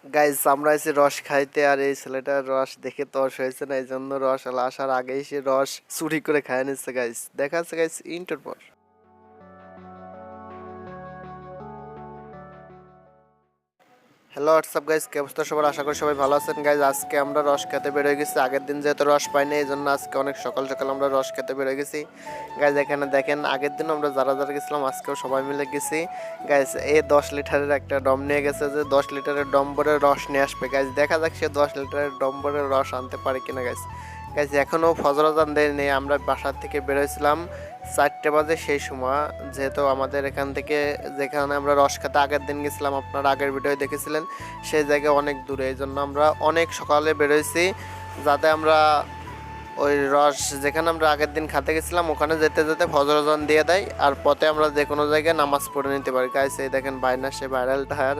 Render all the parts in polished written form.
Guys আমরা এসে রস খাইতে, আর এই ছেলেটার রস দেখে তর্স হয়েছে না, এই জন্য রস আলা আসার আগেই সে রস চুরি করে খায় নিচ্ছে। গাইস দেখা যাচ্ছে গাইস ইন্টার পর। হ্যালো হোয়াটসঅ্যাপ গাইস, কি অবস্থা সবার? আশা করি সবাই ভালো আছেন। গাইস আজকে আমরা রস খেতে বের হয়ে গেছি। আগের দিন যেহেতু রস পাইনি, এই জন্য আজকে অনেক সকাল সকাল আমরা রস খেতে বের হয়ে গেছি। গাইস এখানে দেখেন, আগের দিন আমরা যারা যারা গেছিলাম আজকেও সবাই মিলে গেছি। গাইস এই 10 লিটারের একটা ডম নিয়ে গেছে, যে 10 লিটারের ডম ভরে রস নিয়ে আসবে। গাইস দেখা যাক সে 10 লিটারের ডম ভরে রস আনতে পারে কিনা। গাইস গাইস এখনও ফজর আজান দেয়নি, আমরা বাসার থেকে বেরোয়ছিলাম 4টে বাজে। সেই সময় যেহেতু আমাদের এখান থেকে যেখানে আমরা রস খেতে আগের দিন গেছিলাম, আপনারা আগের ভিডিও দেখেছিলেন, সেই জায়গায় অনেক দূরে, এই জন্য আমরা অনেক সকালে বেরোইছি যাতে আমরা ওই রস যেখানে আমরা আগের দিন খেতে গেছিলাম ওখানে যেতে যেতে ফজর আজান দিয়ে দেয়, আর পথে আমরা যে কোনো জায়গায় নামাজ পড়ে নিতে পারি। গাইস এই দেখেন বাইনা সে ভাইরাল টায়ার,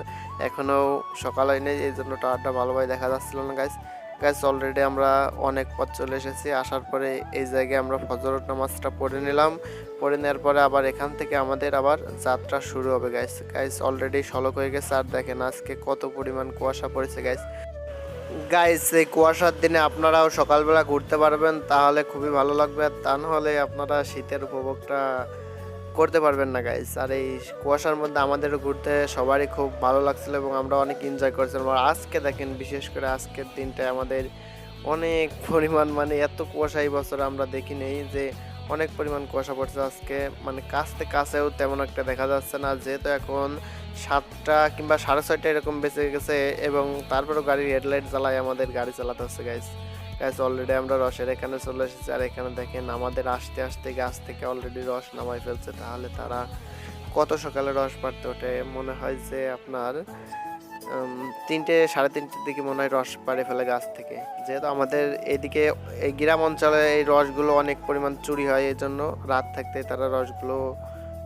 এখনও সকাল হয়নি, এই জন্য টায়ারটা ভালোভাবে দেখা যাচ্ছিল না। গাইস গাইস অলরেডি আমরা অনেক পথ চলে এসেছি। আসার পরে এই জায়গায় আমরা ফজর নামাজটা পড়ে নিলাম। পড়ে নেওয়ার পরে আবার এখান থেকে আমাদের আবার যাত্রা শুরু হবে। গাইস গাইস অলরেডি সড়ক হয়ে গেছে, আর দেখেন আজকে কত পরিমাণ কুয়াশা পড়েছে। গাইস গাইস এই কুয়াশার দিনে আপনারাও সকালবেলা ঘুরতে পারবেন, তাহলে খুবই ভালো লাগবে, আর তা নাহলে আপনারা শীতের উপভোগটা করতে পারবেন না। গাইস আর এই কুয়াশার মধ্যে আমাদেরও ঘুরতে সবারই খুব ভালো লাগছিল এবং আমরা অনেক এনজয় করছিলাম। আর আজকে দেখেন, বিশেষ করে আজকের দিনটায় আমাদের অনেক পরিমাণ, মানে এত কুয়াশা এই বছর আমরা দেখি নেই, যে অনেক পরিমাণ কুয়াশা পড়ছে আজকে, মানে কাছেও তেমন একটা দেখা যাচ্ছে না, যেহেতু এখন 7টা কিংবা 6:30 এরকম বেঁচে গেছে, এবং তারপরেও গাড়ির হেডলাইট জ্বালায় আমাদের গাড়ি চালাতে হচ্ছে। গাইস গাইস অলরেডি আমরা রসের এখানে চলে এসেছি, আর এখানে দেখেন আমাদের আসতে আসতে গাছ থেকে অলরেডি রস নামাই ফেলছে। তাহলে তারা কত সকালে রস পাড়তে ওঠে, মনে হয় যে আপনার 3টে 3:30টার দিকে মনে হয় রস পাড়ে ফেলে গাছ থেকে। যেহেতু আমাদের এদিকে এই গ্রাম অঞ্চলে এই রসগুলো অনেক পরিমাণ চুরি হয়, এই জন্য রাত থাকতে তারা রসগুলো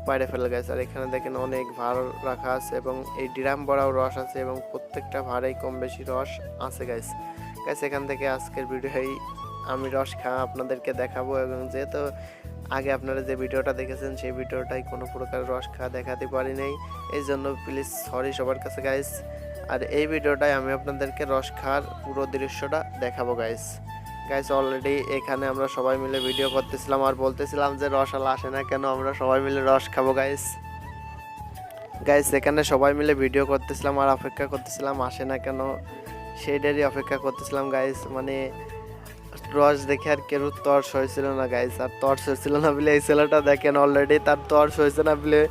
পাড়ে ফেলে গেছে। আর এখানে দেখেন অনেক ভার রাখা আছে এবং এই ড্রাম ভরাও রস আছে, এবং প্রত্যেকটা ভাড়েই কম বেশি রস আছে। গাইস গাইস এখান থেকে আজকের ভিডিওই আমি রস খাওয়া আপনাদেরকে দেখাবো, এবং যেহেতু আগে আপনারা যে ভিডিওটা দেখেছেন সেই ভিডিওটাই কোনো প্রকার রস খাওয়া দেখাতে পারি নাই, এই জন্য প্লিজ সরি সবার কাছে। গাইস আর এই ভিডিওটাই আমি আপনাদেরকে রস খাওয়ার পুরো দৃশ্যটা দেখাবো। গাইস গাইস অলরেডি এখানে আমরা সবাই মিলে ভিডিও করতেছিলাম আর বলতেছিলাম যে রসালা আসে না কেন, আমরা সবাই মিলে রস খাবো। গাইস গাইস এখানে সবাই মিলে ভিডিও করতেছিলাম আর অপেক্ষা করতেছিলাম আসে না কেন, সেইটারই অপেক্ষা করতেছিলাম। গাইস মানে রস দেখে আর কেউ তর্স হয়েছিল না। গাইস আর তর্স হয়েছিল না বলে এই ছেলেটা দেখেন অলরেডি তার তর্স হয়েছে না বলে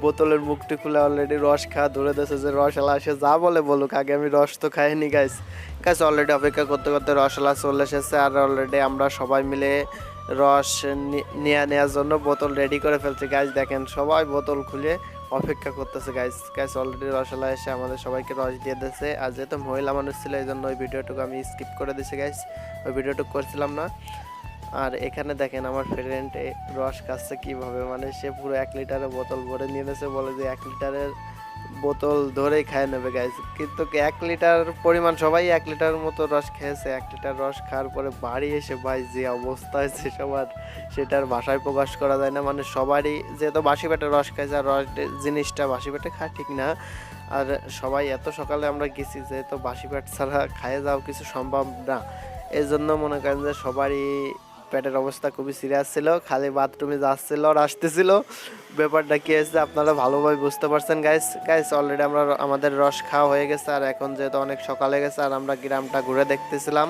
বোতলের মুখটি খুলে অলরেডি রস খাওয়া ধরে দিয়েছে, যে রসালা আসে যা বলে বলুক, আগে আমি রস তো খাইনি। গাইস গাইস অলরেডি অপেক্ষা করতে করতে রসালা চলে এসেছে, আর অলরেডি আমরা সবাই মিলে রস নেওয়ার জন্য বোতল রেডি করে ফেলছি। গাইস দেখেন সবাই বোতল খুলে অপেক্ষা করতেছে। গাইস গাইস অলরেডি রসালা এসে আমাদের সবাইকে রস দিয়ে দিয়েছে, আর যেহেতু মহিলা মানুষ ছিল এই জন্য ওই ভিডিওটুকু আমি স্কিপ করে দিয়েছি। গাইস ওই ভিডিওটুকু করছিলাম না। আর এখানে দেখেন আমার ফ্রেন্ড রস খাচ্ছে কীভাবে, মানে সে পুরো 1 লিটারের বোতল ভরে নিয়ে নিয়েছে, বলে যে 1 লিটারের বোতল ধরেই খায় নেবে। গাইস কিন্তু 1 লিটার পরিমাণ সবাই 1 লিটার মতো রস খেয়েছে। 1 লিটার রস খাওয়ার পরে বাড়ি এসে ভাই যে অবস্থা হয়েছে সবার, সেটার ভাষায় প্রকাশ করা যায় না। মানে সবারই যেহেতু বাসি পেটে রস খাইছে, আর রস জিনিসটা বাসি পেটে খায় ঠিক না, আর সবাই এত সকালে আমরা গেছি, যেহেতু বাসি পেট ছাড়া খাইয়ে যাওয়া কিছু সম্ভব না, এই জন্য মনে করেন যে সবারই পেটের অবস্থা খুবই সিরিয়াস ছিল, খালি বাথরুমে যাচ্ছিল আর আসতেছিল। ব্যাপারটা কি হয়েছে আপনারা ভালোভাবে বুঝতে পারছেন। গাইস গাইস অলরেডি আমাদের রস খাওয়া হয়ে গেছে, আর এখন যেহেতু অনেক সকালে গেছে আর আমরা গ্রামটা ঘুরে দেখতেছিলাম।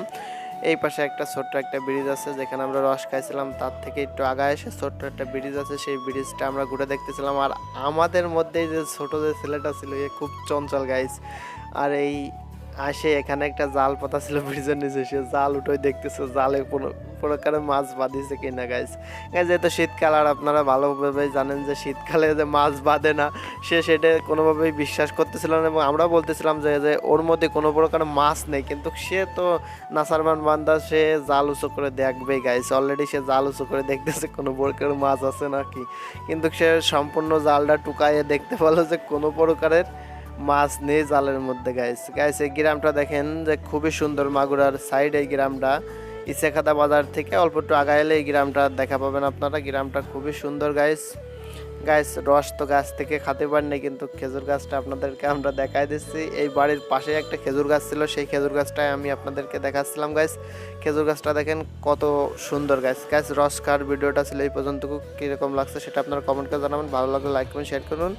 এই পাশে একটা ছোট্ট একটা ব্রিজ আছে যেখানে আমরা রস খাইছিলাম, তার থেকে একটু আগায় এসে ছোট্ট একটা ব্রিজ আছে, সেই ব্রিজটা আমরা ঘুরে দেখতেছিলাম। আর আমাদের মধ্যেই যে ছোট যে ছেলেটা ছিল এ খুব চঞ্চল। গাইস আর এই আসে এখানে একটা জাল পাতা ছিল ব্রিজের নিচে, সে জাল উঠোই দেখতেছে জালে কোনো প্রকারে মাছ বাঁধিছে কিনা। গাইস গাইস যেহেতু শীতকাল, আর আপনারা ভালোভাবে জানেন যে শীতকালে যে মাছ বাঁধে না, সে সেটা কোনোভাবেই বিশ্বাস করতেছিল না, এবং আমরা বলতেছিলাম যে যে ওর মধ্যে কোনো প্রকার মাছ নেই, কিন্তু সে তো নাসারমান বান্দা, সে জাল উঁচু করে দেখবেই। গাইস অলরেডি সে জাল উঁচু করে দেখতেছে কোনো প্রকার মাছ আছে নাকি, কিন্তু সে সম্পূর্ণ জালটা টুকাইয়ে দেখতে পেলো যে কোনো প্রকারের মাছ নেই জালের মধ্যে। গাইস গাইস এই গ্রামটা দেখেন যে খুবই সুন্দর, মাগুরার সাইড এই গ্রামটা, ইসাখাতা বাজার থেকে অল্প একটু আগায় এলে এই গ্রামটা দেখা পাবেন আপনারা। গ্রামটা খুবই সুন্দর। গাইস গাছ রস তো গাছ থেকে খেতে পারিনি, কিন্তু খেজুর গাছটা আপনাদেরকে আমরা দেখাই দিচ্ছি। এই বাড়ির পাশে একটা খেজুর গাছ ছিল, সেই খেজুর গাছটাই আমি আপনাদেরকে দেখাচ্ছিলাম গাছ। খেজুর গাছটা দেখেন কত সুন্দর গাছ। গাছ রস খাওয়ার ভিডিওটা ছিল এই পর্যন্ত, কীরকম লাগছে সেটা আপনারা কমেন্ট করে জানাবেন। ভালো লাগলে লাইক করুন, শেয়ার করুন।